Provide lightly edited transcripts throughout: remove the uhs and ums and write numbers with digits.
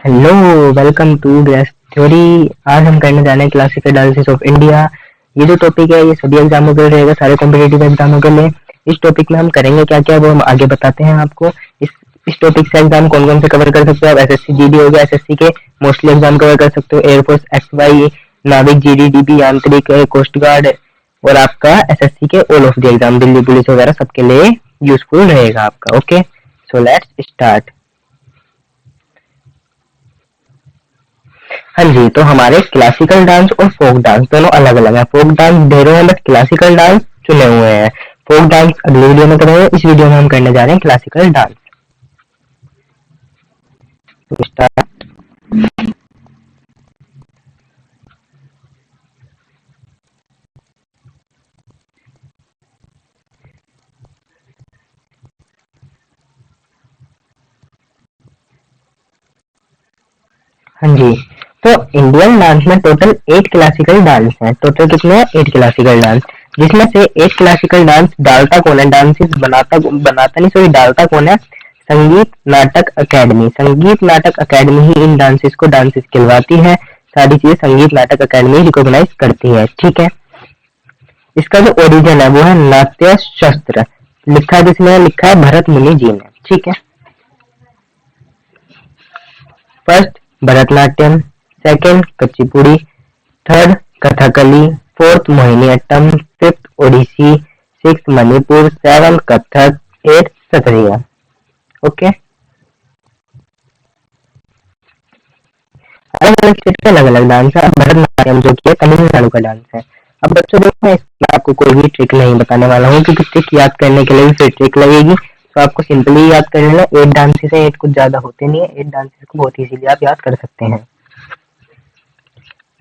Hello, welcome to Grace Theory. आज हम करने जा रहे हैं क्लासिकल एनालिसिस ऑफ इंडिया। ये जो टॉपिक है ये सभी एग्जामों के लिए रहेगा, सारे कॉम्पिटेटिव एग्जामों के लिए। इस टॉपिक में हम करेंगे क्या क्या वो हम आगे बताते हैं आपको। इस टॉपिक से एग्जाम कौन कौन से कवर कर सकते हो आप? एसएससी जीडी हो गया, एसएससी के मोस्टली एग्जाम कवर कर सकते हो, एयरफोर्स एक्सवाई, नाविक जीडी डीपी, आंतरिक, कोस्ट गार्ड और आपका एसएससी के all of the exam, Delhi police वगैरह सबके लिए यूजफुल रहेगा आपका। Okay, so let's start. हाँ जी, तो हमारे क्लासिकल डांस और फोक डांस दोनों अलग अलग है। फोक डांस ढेरों हैं बट क्लासिकल डांस चुने हुए हैं। फोक डांस अगली वीडियो में करेंगे, इस वीडियो में हम करने जा रहे हैं क्लासिकल डांस। तो स्टार्ट। हाँ जी, तो इंडियन डांस में टोटल 8 क्लासिकल डांस हैं। टोटल कितने हैं? 8 क्लासिकल डांस, जिसमें से 8 क्लासिकल डांस डालता कौन है? डांसेस बनाता बनाता नहीं, सॉरी, डालता कौन है? संगीत नाटक अकेडमी। संगीत नाटक अकेडमी ही इन डांसेस को डांसेस खिलवाती है। सारी चीजें संगीत नाटक अकेडमी रिकॉग्नाइज करती है। ठीक है, इसका जो ओरिजिन है वो है नाट्य शास्त्र। लिखा किसने? लिखा है भरत मुनि जी ने। ठीक है, first Bharatanatyam, second Kuchipudi, third Kathakali, fourth Mohiniyattam, fifth Odissi, six Manipur, seven Kathak, eight Sattriya. Okay, अलग अलग स्टेट के अलग अलग डांस है। भरतनाट्यम जो कि तमिलनाडु का डांस है। अब बच्चों देखो, मैं इसमें आपको कोई भी ट्रिक नहीं बताने वाला हूँ, क्योंकि ट्रिक याद करने के लिए भी फिर ट्रिक लगेगी। तो आपको सिंपली याद कर लेना। 8 डांसेस है, 8 कुछ ज्यादा होते नहीं है। 8 डांसेस को बहुत इजीली आप याद कर सकते हैं।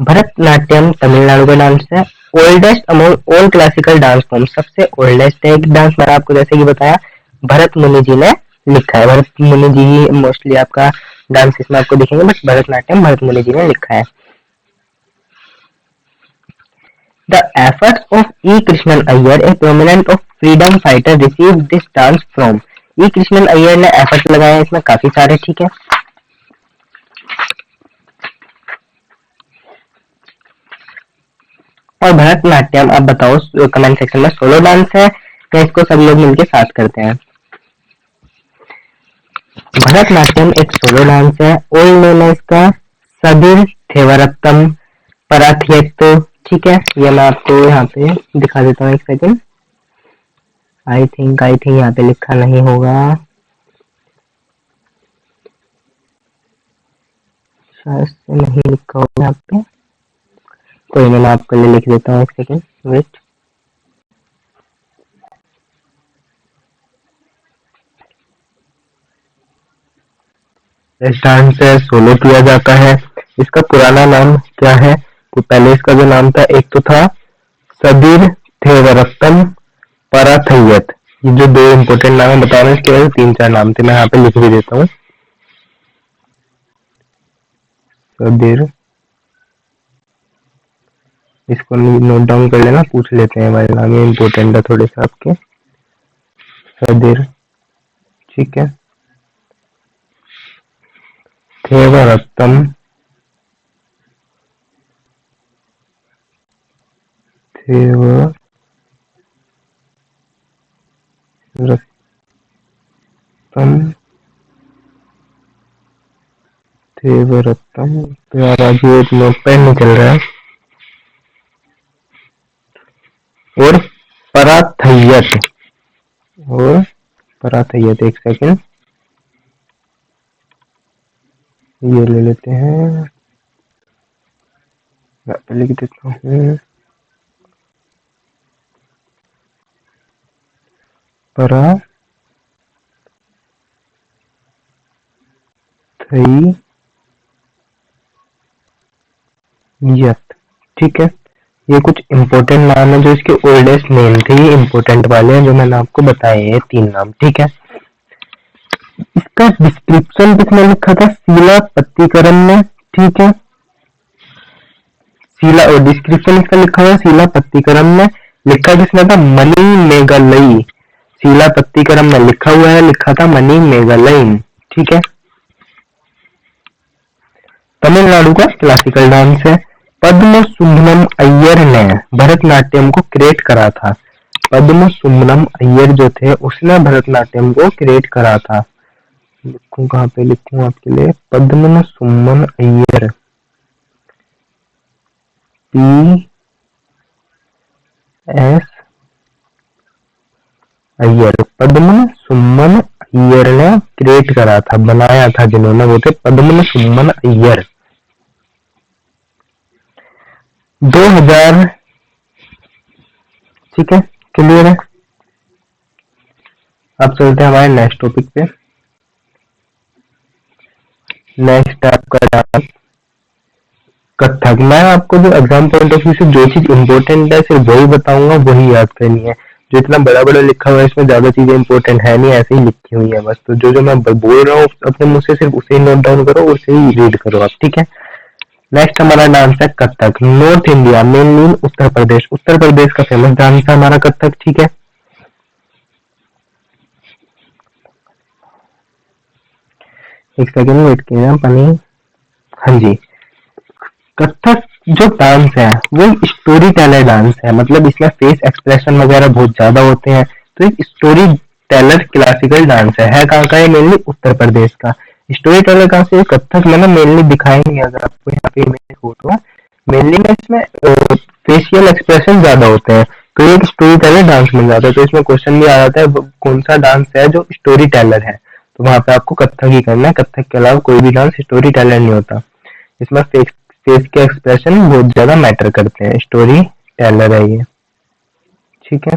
भरतनाट्यम तमिलनाडु का डांस है। Oldest among all classical dance form, सबसे ओल्डेस्ट है एक डांस। मैंने आपको जैसे कि बताया, भरत मुनि जी ने लिखा है। भरत मुनि जी ही मोस्टली आपका डांस इसमें आपको दिखेंगे, बट भरतनाट्यम भरत मुनि जी ने लिखा है। The efforts of E. Krishnan Iyer, a prominent of freedom fighter, received this dance from। E. Krishnan Iyer ने एफर्ट लगाए हैं इसमें काफी सारे। ठीक है, और भरतनाट्यम आप बताओ कमेंट सेक्शन में, सोलो डांस है या इसको सब लोग मिलके साथ करते हैं? भरतनाट्यम एक सोलो डांस है। ओल्ड नेम है इसका सदिर थेवरत्तम पराथियत्तो। ठीक है, ये मैं आपको यहाँ पे दिखा देता हूँ, एक सेकंड। आई थिंक यहाँ पे लिखा नहीं होगा, शायद से नहीं लिखा होगा यहाँ पे। कोई नहीं, मैं आपके लिए लिख देता हूँ, एक सेकंड वेट। डांस है, सोलो किया जाता है। इसका पुराना नाम क्या है? तो पहले इसका जो नाम था, एक तो था सदीर थेवरत्तम पराथयत। ये जो दो इम्पोर्टेंट नाम है, बता रहे हैं, इसके वजह 3-4 नाम थे, मैं यहाँ पे लिख भी देता हूँ। सदीर, इसको नोट डाउन कर लेना, पूछ लेते हैं हमारे नाम, ये इम्पोर्टेंट है थोड़े से आपके। सदीर, ठीक है, थेवरत्तम, थेवरत्तम, थेवरत्तम। तो यार आज ये एक नोट पैड नहीं चल रहा है। और पराथयत, और पराथयत, एक सेकंड ये ले लेते हैं, लिख देता हूँ। पराथयत, ठीक है। ये कुछ इम्पोर्टेंट नाम है जो इसके ओल्डेस्ट नेम थे, ये इम्पोर्टेंट वाले हैं जो मैंने आपको बताए हैं, 3 नाम। ठीक है, इसका डिस्क्रिप्शन किसने लिखा था? शीला पत्तीकरम ने। ठीक है, शीला, और डिस्क्रिप्शन इसका लिखा हुआ शीला पत्तीकरम ने। लिखा किसने था? मणि मेघालय। शीला पत्तीकरम ने लिखा हुआ है, लिखा था मणि मेघालय। ठीक है, तमिलनाडु का क्लासिकल डांस है। पद्म सुब्रमण्यम अय्यर ने भरतनाट्यम को क्रिएट करा था। पद्म सुब्रमण्यम अय्यर जो थे उसने भरतनाट्यम को क्रिएट करा था। लिखूं कहाँ पे लिखूं आपके लिए? पद्म सुब्रमण्यम अय्यर, पी एस अय्यर, पद्म सुब्रमण्यम अय्यर ने क्रिएट करा था, बनाया था जिन्होंने, वो थे पद्म सुब्रमण्यम अय्यर। 2000, ठीक है, क्लियर है। अब चलते हैं हमारे नेक्स्ट टॉपिक पे। नेक्स्ट आपका डांस कथक। मैं आपको जो एग्जाम पॉइंट ऑफ व्यू से जो चीज इंपॉर्टेंट है सिर्फ वही बताऊंगा, वही याद करनी है। जो इतना बड़ा बड़ा लिखा हुआ है इसमें ज्यादा चीजें इंपॉर्टेंट है नहीं, ऐसे ही लिखी हुई है बस। तो जो जो मैं बोल रहा हूँ अपने मुंह से सिर्फ उसे ही नोट डाउन करो और उसे ही रीड करो आप, ठीक है। नेक्स्ट हमारा डांस है Kathak. North India mainly Uttar Pradesh, Uttar Pradesh का फेमस डांस है हमारा कथक, ठीक है। एक सेकेंड वेट कीजिए पानी। हाँ जी, कथक जो डांस है वो स्टोरी टेलर डांस है, मतलब इसमें फेस एक्सप्रेशन वगैरह बहुत ज्यादा होते हैं, तो एक स्टोरी टेलर क्लासिकल डांस है कहाँ का है? मेनली उत्तर प्रदेश का। स्टोरी टेलर कहाँ से? कथक मैंने मेनली दिखाएंगे अगर आपको यहाँ पे इमेज हो तो। मेनली में इसमें फेशियल एक्सप्रेशन ज्यादा होते हैं, तो एक स्टोरी टेलर डांस मिल जाता है। तो इसमें क्वेश्चन भी आ जाता है कौन सा डांस है जो स्टोरी टेलर है, तो वहां पे आपको कथक ही करना है। कथक के अलावा कोई भी डांस स्टोरी टेलर नहीं होता। इसमें फेस के एक्सप्रेशन बहुत ज्यादा मैटर करते हैं, स्टोरी टेलर है ये, ठीक है।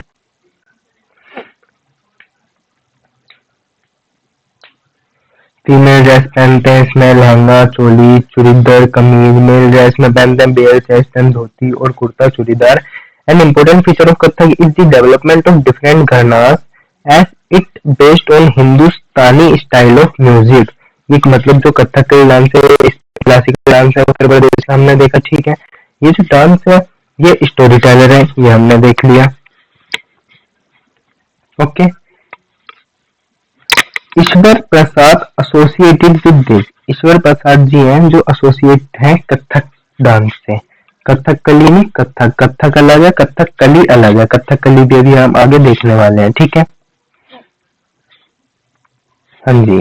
फीमेल ड्रेस पहनते हैं इसमें लहंगा, चोली, चूड़ीदार, कमीज। मेल ड्रेस में पहनते हैं बेल, चेस्ट एंड धोती और kurta churidar. An important feature of Kathak is the development of different gharanas as it based on Hindustani style of music. एक मतलब जो कथक का डांस है, क्लासिकल डांस है उत्तर प्रदेश का हमने देखा, ठीक है। ये जो डांस है ये स्टोरी टेलर है, ये हमने देख लिया, okay. Ishwar Prasad associated with this. Ishwar Prasad ji हैं जो एसोसिएट हैं कथक डांस से। कथकली नहीं, कथक, कथक अलग है, कथकली अलग है। कथकली भी अभी हम आगे देखने वाले हैं, ठीक है। हाँ जी,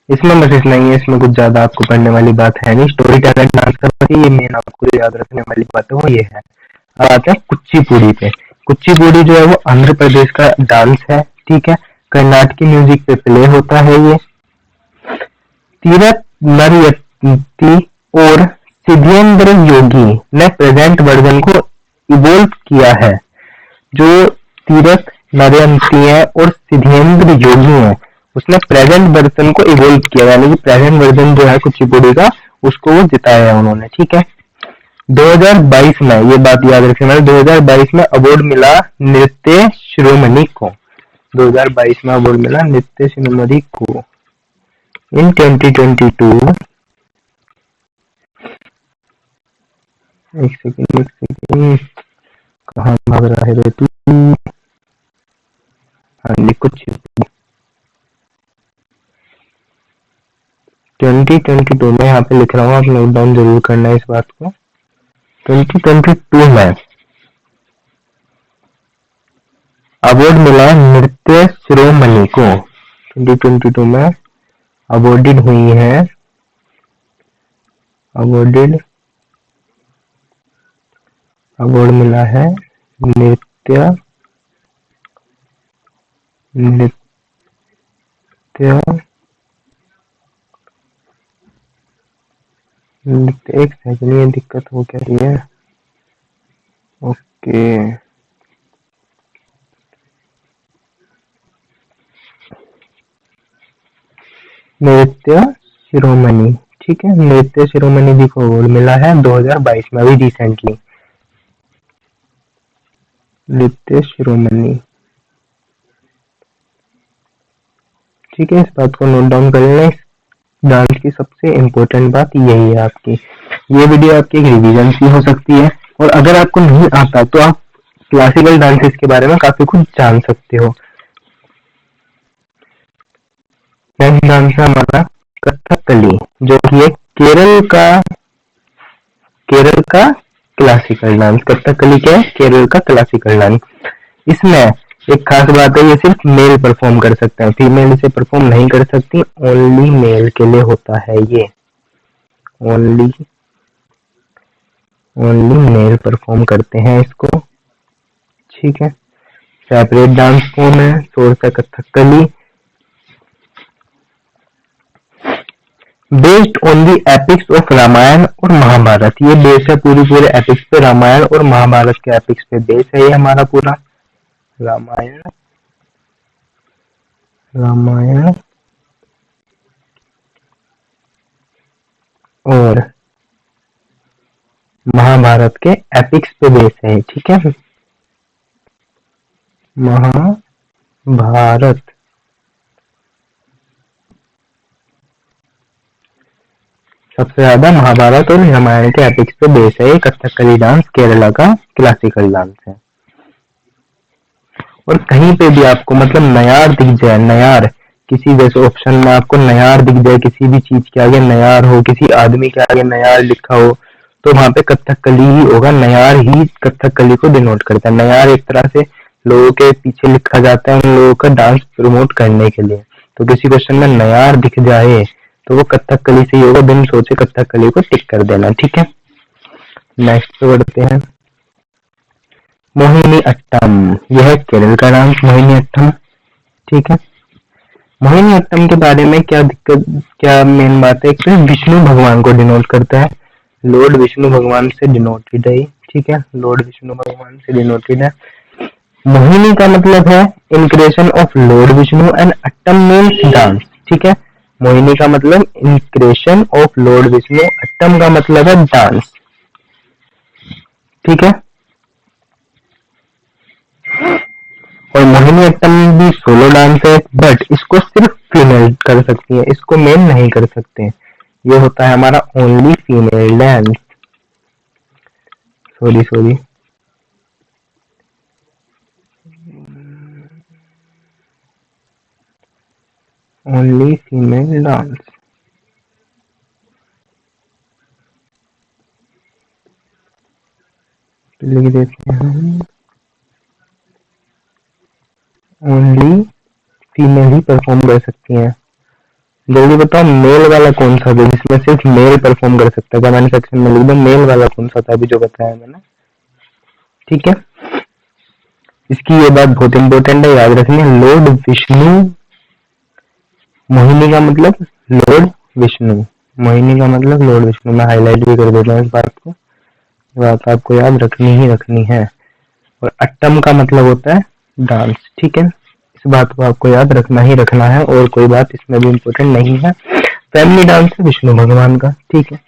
इसमें बस इतना ही है, इसमें कुछ ज्यादा आपको पढ़ने वाली बात है नहीं। स्टोरी टेलर डांस करना ये मेन आपको याद रखने वाली बात है वो ये है। अब आते हैं कुचिपुड़ी पे। कुचिपुड़ी जो है वो आंध्र प्रदेश का डांस है, ठीक है। कर्नाटकी म्यूजिक पे प्ले होता है ये। तीरथ नरयति और सिद्धेंद्र योगी ने प्रेजेंट वर्जन को इवोल्व किया है। जो तीरथ नरयति है और सिद्धेंद्र योगी है उसने प्रेजेंट वर्जन को इवोल्व किया, यानी कि प्रेजेंट वर्जन जो है कुचिपुड़ी का उसको वो जिताया है उन्होंने, ठीक है। 2022 में ये बात याद रखना, 2022 में अवार्ड मिला नृत्य शिरोमणि को। 2022 में अवार्ड मिला नृत्य शिरोमणि को। इन 2022, एक सेकेंड कहाँ भाग रहा है रे तू? हाँ लिखो 2022 में यहाँ पे लिख रहा हूँ, आप नोट डाउन जरूर करना है इस बात को। 2022 में अवार्ड मिला नृत्य शिरोमणि को। 2022 में अवॉर्डेड हुई है, अवार्ड मिला है नृत्य एक सेकंड, ये दिक्कत हो क्या रही है? ओके, नृत्य शिरोमणि, ठीक है। नृत्य शिरोमणि जी को अवार्ड मिला है 2022 में, अभी रिसेंटली। नृत्य शिरोमणि, ठीक है। इस बात को नोट डाउन कर लें। डांस की सबसे इम्पोर्टेंट बात यही है आपकी। ये वीडियो आपकी एक रिवीजन की हो सकती है, और अगर आपको नहीं आता तो आप क्लासिकल डांसेस के बारे में काफी कुछ जान सकते हो। नेक्स्ट डांस है हमारा कथकली, जो कि एक केरल का केरल का क्लासिकल डांस, कथकली क्या है? केरल का क्लासिकल डांस। इसमें एक खास बात है, ये सिर्फ मेल परफॉर्म कर सकते हैं, फीमेल इसे परफॉर्म नहीं कर सकती, ओनली मेल के लिए होता है ये, ओनली ओनली मेल परफॉर्म करते हैं इसको, ठीक है। सेपरेट डांस फॉर्म है सोर्स है Kathakali, based on the epics of Ramayan और महाभारत। ये बेस है पूरे एपिक्स पे, रामायण और महाभारत के एपिक्स पे बेस है ये हमारा पूरा। रामायण रामायण और महाभारत के एपिक्स पे बेस है, ठीक है। महाभारत सबसे ज्यादा महाभारत और रामायण के एपिक्स पे बेस है ये कथकली डांस, केरला का क्लासिकल डांस है। और कहीं पे भी आपको मतलब नयार दिख जाए, नयार किसी जैसे ऑप्शन में आपको नयार दिख जाए, किसी भी चीज के आगे नयार हो, किसी आदमी के आगे नयार लिखा हो, तो वहां पे कथकली ही होगा। नयार ही कथकली को डिनोट करता है। नयार एक तरह से लोगों के पीछे लिखा जाता है उन लोगों का डांस प्रमोट करने के लिए। तो किसी क्वेश्चन में नयार दिख जाए तो वो कथकली से ही होगा, बिन सोचे कथकली को टिक कर देना, ठीक है। नेक्स्ट पे बढ़ते हैं। मोहिनी अट्टम, यह केरल का डांस मोहिनी अट्टम, ठीक है। मोहिनी अट्टम के बारे में क्या दिक्कत, क्या मेन बात है, कि विष्णु भगवान को डिनोट करता है, लॉर्ड विष्णु भगवान से डिनोटेड है, ठीक है। लॉर्ड विष्णु भगवान से डिनोटेड है। मोहिनी का मतलब है incarnation of lord Vishnu and attam means dance, ठीक है। मोहिनी का मतलब incarnation of lord Vishnu, attam का मतलब है डांस, ठीक है। और मोहिनी अट्टम भी सोलो डांस है, बट इसको सिर्फ फीमेल कर सकती है, इसको मेल नहीं कर सकते। ये होता है हमारा only female dance, sorry sorry, only female dance. लिख देते हैं ओनली फीमेल ही परफॉर्म कर सकती हैं। जल्दी बताओ मेल वाला कौन सा था जिसमें सिर्फ मेल परफॉर्म कर सकता है, कमेंट सेक्शन में लिख दो मेल वाला कौन सा था अभी जो बताया मैंने, ठीक है। इसकी ये बात बहुत इंपॉर्टेंट है, याद रखनी है। लॉर्ड विष्णु, मोहिनी का मतलब लॉर्ड विष्णु, मोहिनी का मतलब लॉर्ड विष्णु। मैं हाईलाइट भी कर देता हूँ इस बात को, बात आपको याद रखनी ही रखनी है। और अट्टम का मतलब होता है डांस, ठीक है। इस बात को आपको याद रखना ही रखना है, और कोई बात इसमें भी इम्पोर्टेंट नहीं है। फैमिली डांस है विष्णु भगवान का, ठीक है।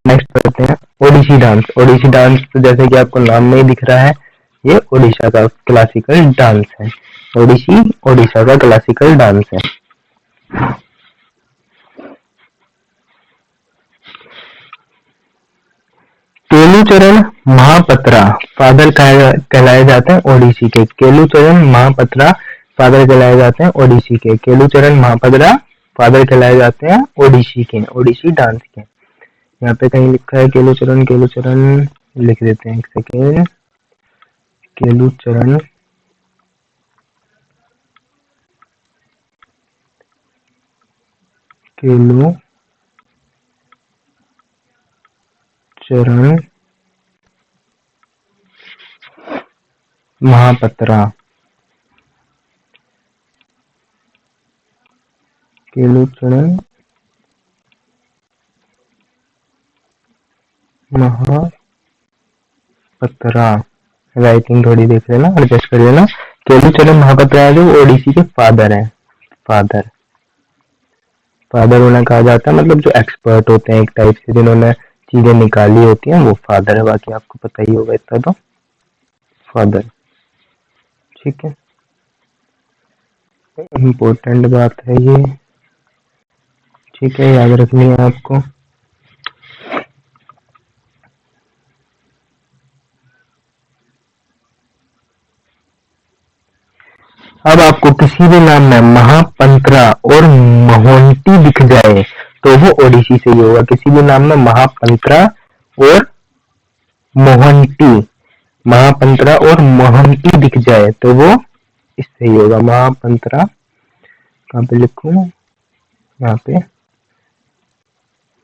नेक्स्ट पढ़ते हैं ओडिसी डांस। ओडिसी डांस तो जैसे कि आपको नाम में ही दिख रहा है, ये ओडिशा का क्लासिकल डांस है। ओडिसी ओडिशा का क्लासिकल डांस है। केलुचरण महापत्रा फादर कहलाए जाते हैं ओडिसी के। केलुचरण महापत्रा फादर कहलाए जाते हैं ओडिसी के। केलुचरण महापत्रा फादर कहलाए जाते हैं ओडिसी के, ओडिसी डांस के। यहाँ पे कहीं लिखा है केलुचरण, केलुचरण लिख देते हैं एक सेकेंड। केलुचरण केलुचरण महापत्रा, केलुचरण महापत्रा, राइटिंग थोड़ी देख लेना, एडजस्ट कर लेना। केलुचरण महापत्रा जो ओडिसी के फादर हैं, फादर, फादर उन्हें कहा जाता है, मतलब जो एक्सपर्ट होते हैं एक टाइप से, जिन्होंने चीजें निकाली होती हैं वो फादर है। बाकी आपको पता ही होगा इतना तो, फादर, ठीक है। इम्पोर्टेंट बात है ये, ठीक है, याद रखनी है आपको। अब आपको किसी भी नाम में महापंत्रा और मोहंती दिख जाए तो वो ओडिसी से ही होगा। किसी भी नाम में महापंत्रा और मोहंती, महापंत्रा और मोहंती दिख जाए तो वो इससे ही होगा। महापंत्रा कहाँ पे लिखूं, यहाँ पे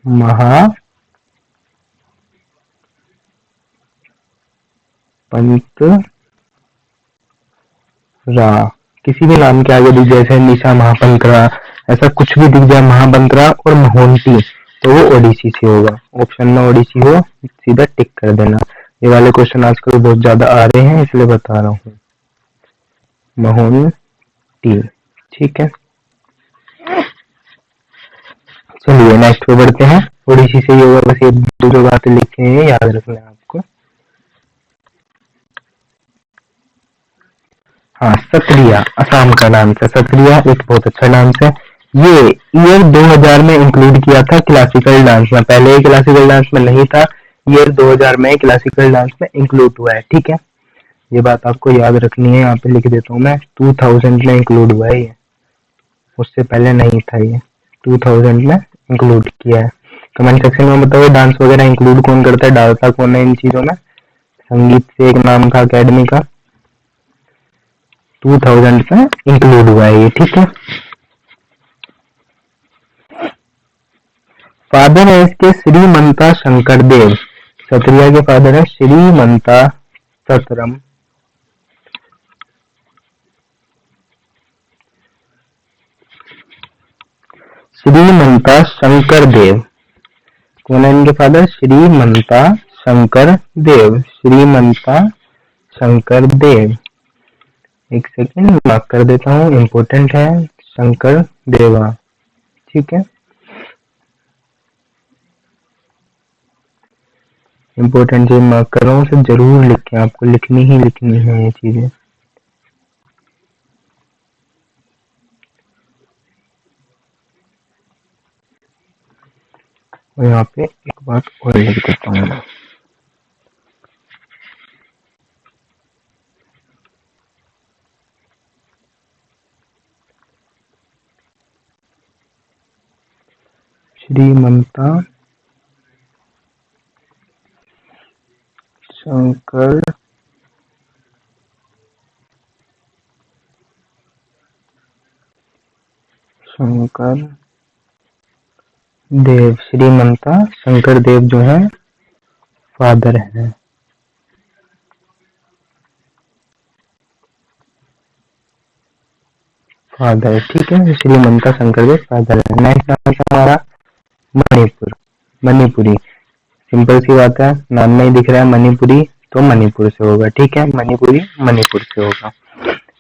महापंत्रा, किसी भी नाम के आगे दिख जाए, जैसे निशा महापंत्रा, ऐसा कुछ भी दिख जाए महापंत्रा और मोहंती तो वो ओडिसी से होगा। ऑप्शन में ओडिसी हो सीधा टिक कर देना। ये वाले क्वेश्चन आजकल बहुत ज्यादा आ रहे हैं इसलिए बता रहा हूँ। मोहंती, ठीक है। चलिए नेक्स्ट पे बढ़ते हैं। ओडिसी से ही होगा, बस ये जो बातें लिखे हैं याद रखना है आपको। हाँ, सत्रिया असम का डांस है। सत्रिया एक बहुत अच्छा डांस है। ये ईयर 2000 में इंक्लूड किया था क्लासिकल डांस में, पहले ये क्लासिकल डांस में नहीं था, ईयर 2000 में क्लासिकल डांस में इंक्लूड हुआ है, ठीक है। ये बात आपको याद रखनी है, यहाँ पे लिख देता हूँ मैं। 2000 में इंक्लूड हुआ है ये, उससे पहले नहीं था ये, 2000 में इंक्लूड किया है। कमेंट सेक्शन में बताओ डांस वगैरह इंक्लूड कौन करता है, डालता कौन है इन चीजों में। संगीत से एक नाम था अकेडमी का, 2000 में इंक्लूड हुआ है ये, ठीक है। फादर है इसके श्रीमंता शंकर देव। सत्रिया के फादर है श्रीमंता सतरम श्रीमंता शंकर देव। कौन है इनके फादर? श्रीमंता शंकर देव। श्रीमंता शंकर देव, एक सेकेंड मार्क कर देता हूँ, इम्पोर्टेंट है। शंकर देवा, ठीक है, इम्पोर्टेंट चीज मार्क कर रहा हूँ, उसे जरूर लिखें, आपको लिखनी ही लिखनी है ये चीजें। और यहाँ पे एक बात और लिख देता हूँ मैं। श्रीमंता शंकर देव। श्रीमंता शंकर देव जो है फादर है, फादर, ठीक है। श्रीमंता शंकर देव फादर है। नेक्स्ट नाम है हमारा मणिपुर, मणिपुरी। सिंपल सी बात है, नाम में ही दिख रहा है मणिपुरी तो मणिपुर से होगा, ठीक है। मणिपुरी मणिपुर से होगा।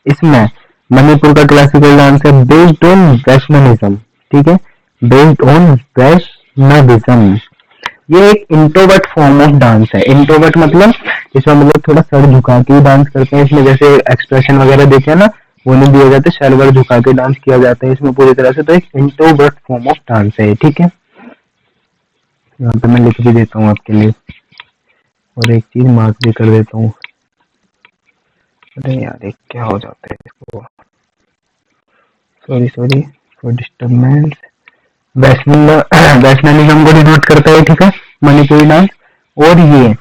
इसमें मणिपुर का क्लासिकल डांस है बेस्ड ऑन वैष्णविज्म, ठीक है, बेस्ड ऑन वैष्णविज्म। ये एक इंट्रोवर्ट फॉर्म ऑफ डांस है। इंट्रोवर्ट मतलब इसमें मतलब थोड़ा सर झुका के डांस करते हैं इसमें, जैसे एक्सप्रेशन वगैरह देखे ना वो नहीं दिए जाते, सर वर झुका के डांस किया जाता है इसमें पूरी तरह से। तो एक इंट्रोवर्ट फॉर्म ऑफ डांस है, ठीक है। यहाँ पे मैं लिख भी देता हूँ आपके लिए और एक चीज मार्क भी कर देता हूँ। अरे यार एक क्या हो जाता है इसको, सॉरी फॉर डिस्टर्बेंस। वैष्णविज्म को डिनोट करता है, ठीक है, मणिपुरी डांस। और ये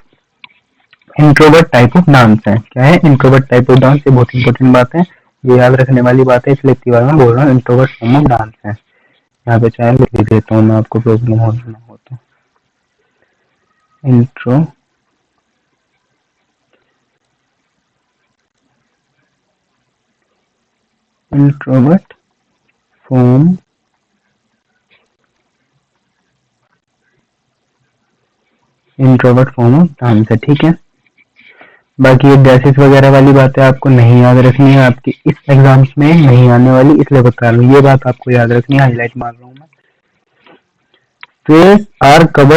इंट्रोवर्ट टाइप ऑफ डांस है। क्या है? Introvert type of dance. ये बहुत इंपॉर्टेंट बात है, ये याद रखने वाली बात है, इसलिए इतनी बार मैं बोल रहा हूँ इंट्रोवर्ट फॉर्म ऑफ डांस है। यहाँ पे चाहे लिख देता हूँ मैं, आपको प्रॉब्लम हो ना हो तो। इंट्रोवर्ट फॉर्म ऑफ डांस है, ठीक है। बाकी ये ड्रेसेस वगैरह वाली बातें आपको नहीं याद रखनी है, आपकी इस एग्जाम्स में नहीं आने वाली, इसलिए बता रहा हूँ। ये बात आपको याद रखनी है, हाईलाइट मार रहा हूँ मैं। Face are cover